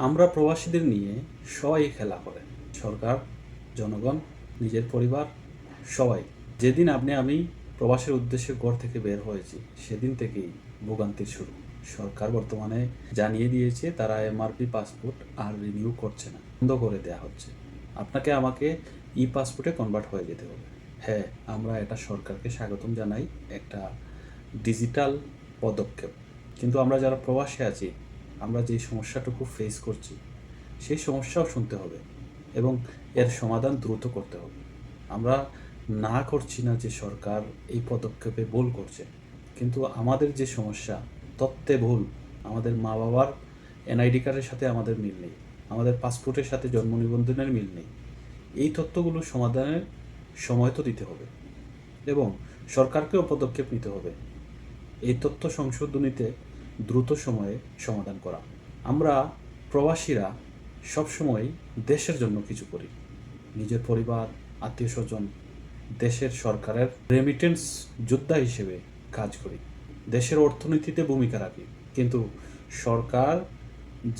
আমরা প্রবাসীদের নিয়ে সবাই খেলা করে, সরকার, জনগণ, নিজের পরিবার, সবাই। যেদিন আমি প্রবাসের উদ্দেশ্যে ঘর থেকে বের হয়েছি সেদিন থেকেই ভোগান্তির শুরু। সরকার বর্তমানে জানিয়ে দিয়েছে তারা এমআরপি পাসপোর্ট আর রিনিউ করছে না, বন্ধ করে দেওয়া হচ্ছে। আপনাকে আমাকে ই পাসপোর্টে কনভার্ট হয়ে যেতে হবে। হ্যাঁ, আমরা এটা সরকারকে স্বাগতম জানাই, একটা ডিজিটাল পদক্ষেপ। কিন্তু আমরা যারা প্রবাসে আছি, আমরা যে সমস্যাটুকু ফেস করছি সেই সমস্যাও শুনতে হবে এবং এর সমাধান দ্রুত করতে হবে। আমরা না করছি না যে সরকার এই পদক্ষেপে ভুল করছে, কিন্তু আমাদের যে সমস্যা, তত্ত্বে ভুল, আমাদের মা বাবার এনআইডি কার্ডের সাথে আমাদের মিল নেই, আমাদের পাসপোর্টের সাথে জন্ম নিবন্ধনের মিল নেই। এই তথ্যগুলো সমাধানের সময় তো দিতে হবে এবং সরকারকেও পদক্ষেপ নিতে হবে এই তথ্য সংশোধনীতে দ্রুত সময়ে সমাধান করা। আমরা প্রবাসীরা সবসময় দেশের জন্য কিছু করি, নিজের পরিবার, আত্মীয় স্বজন, দেশের সরকারের রেমিটেন্স যোদ্ধা হিসেবে কাজ করি, দেশের অর্থনীতিতে ভূমিকা রাখি। কিন্তু সরকার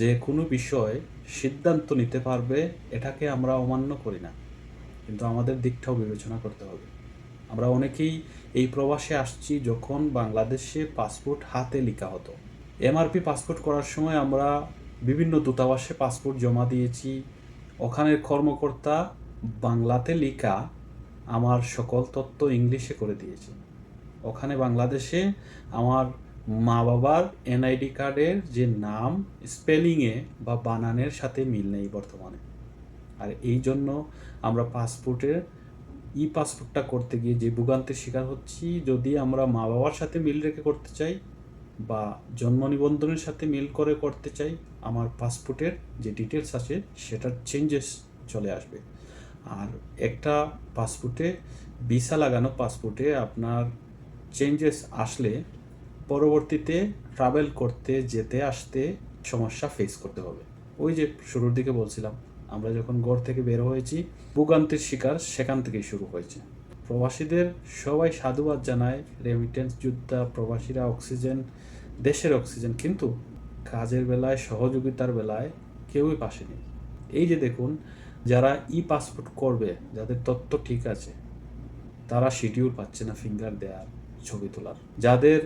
যে কোনো বিষয়ে সিদ্ধান্ত নিতে পারবে এটাকে আমরা অমান্য করি না, কিন্তু আমাদের দিকটাও বিবেচনা করতে হবে। আমরা অনেকেই এই প্রবাসে আসছি যখন বাংলাদেশে পাসপোর্ট হাতে লেখা হতো। এমআরপি পাসপোর্ট করার সময় আমরা বিভিন্ন দূতাবাসে পাসপোর্ট জমা দিয়েছি। ওখানের কর্মকর্তা বাংলাতে লেখা আমার সকল তথ্য ইংলিশে করে দিয়েছে। ওখানে বাংলাদেশে আমার মা বাবার এনআইডি কার্ডের যে নাম স্পেলিংয়ে বা বানানের সাথে মিল নেই বর্তমানে। আর এই জন্য আমরা ই পাসপোর্টটা করতে গিয়ে যে ভোগান্তির শিকার হচ্ছি। যদি আমরা মা বাবার সাথে মিল রেখে করতে চাই বা জন্ম নিবন্ধনের সাথে মিল করে করতে চাই, আমার পাসপোর্টের যে ডিটেলস আছে সেটার চেঞ্জেস চলে আসবে। আর একটা পাসপোর্টে ভিসা লাগানো পাসপোর্টে আপনার চেঞ্জেস আসলে পরবর্তীতে ট্রাভেল করতে যেতে আসতে সমস্যা ফেস করতে হবে। ওই যে শুরুর দিকে বলছিলাম, আমরা যখন ঘর থেকে বের হয়েছি ভোগান্তির শিকার সেখান থেকেই শুরু হয়েছে। প্রবাসীদের সবাই সাধুবাদ জানায়, রেমিটেন্স যোদ্ধা প্রবাসীরা অক্সিজেন, দেশের অক্সিজেন, কিন্তু কাজের বেলায়, সহযোগিতার বেলায় কেউই পাশে নেই। এই যে দেখুন, যারা ই পাসপোর্ট করবে, যাদের তথ্য ঠিক আছে, তারা শিডিউল পাচ্ছে না ফিঙ্গার দেওয়ার, ছবি তোলার। যাদের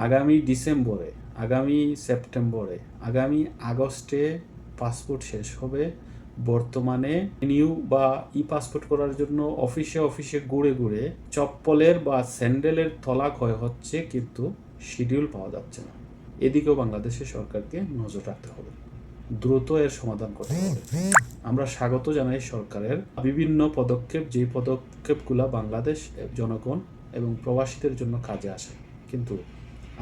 আগামী ডিসেম্বরে, আগামী সেপ্টেম্বরে, আগামী আগস্টে পাসপোর্ট শেষ হবে, বর্তমানে নিউ বা ই পাসপোর্ট করার জন্য অফিসে অফিসে ঘুরে ঘুরে চপ্পলের বা স্যান্ডেলের তলা ক্ষয় হচ্ছে, কিন্তু শিডিউল পাওয়া যাচ্ছে না। এদিকেও বাংলাদেশের সরকারকে নজর রাখতে হবে, দ্রুত এর সমাধান করতে হবে। আমরা স্বাগত জানাই সরকারের বিভিন্ন পদক্ষেপ, যে পদক্ষেপগুলো বাংলাদেশ জনগণ এবং প্রবাসীদের জন্য কাজে আসে, কিন্তু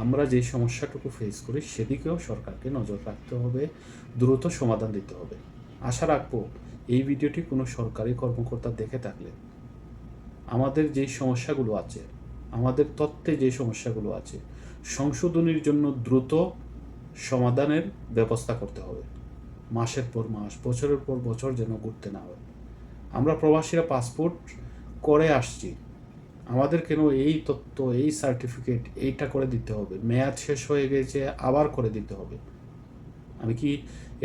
আমরা যে সমস্যাটুকু ফেস করি সেদিকেও সরকারকে নজর রাখতে হবে, দ্রুত সমাধান দিতে হবে। আশা রাখবো এই ভিডিওটি কোনো সরকারি কর্মকর্তা দেখে থাকলে আমাদের যে সমস্যাগুলো আছে, আমাদের তথ্যে যে সমস্যাগুলো আছে, সংশোধনীর জন্য দ্রুত সমাধানের ব্যবস্থা করতে হবে। মাসের পর মাস, বছরের পর বছর যেন ঘুরতে না হয়। আমরা প্রবাসীরা পাসপোর্ট করে আসছি, আমাদের কেন এই তথ্য, এই সার্টিফিকেট, এইটা করে দিতে হবে, মেয়াদ শেষ হয়ে গেছে আবার করে দিতে হবে? আমি কি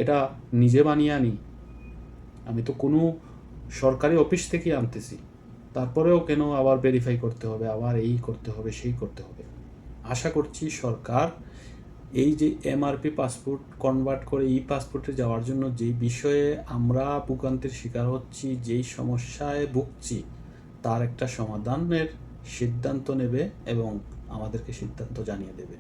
এটা নিজে বানিয়ে আনি? আমি তো কোনো সরকারি অফিস থেকেই আনতেছি, তারপরেও কেন আবার ভেরিফাই করতে হবে, আবার এই করতে হবে, সেই করতে হবে? আশা করছি সরকার এই যে এমআরপি পাসপোর্ট কনভার্ট করে ই পাসপোর্টে যাওয়ার জন্য যেই বিষয়ে আমরা ভোগান্তির শিকার হচ্ছি, যেই সমস্যায় ভুগছি, তার একটা সমাধানের সিদ্ধান্ত নেবে এবং আমাদেরকে সিদ্ধান্ত জানিয়ে দেবে।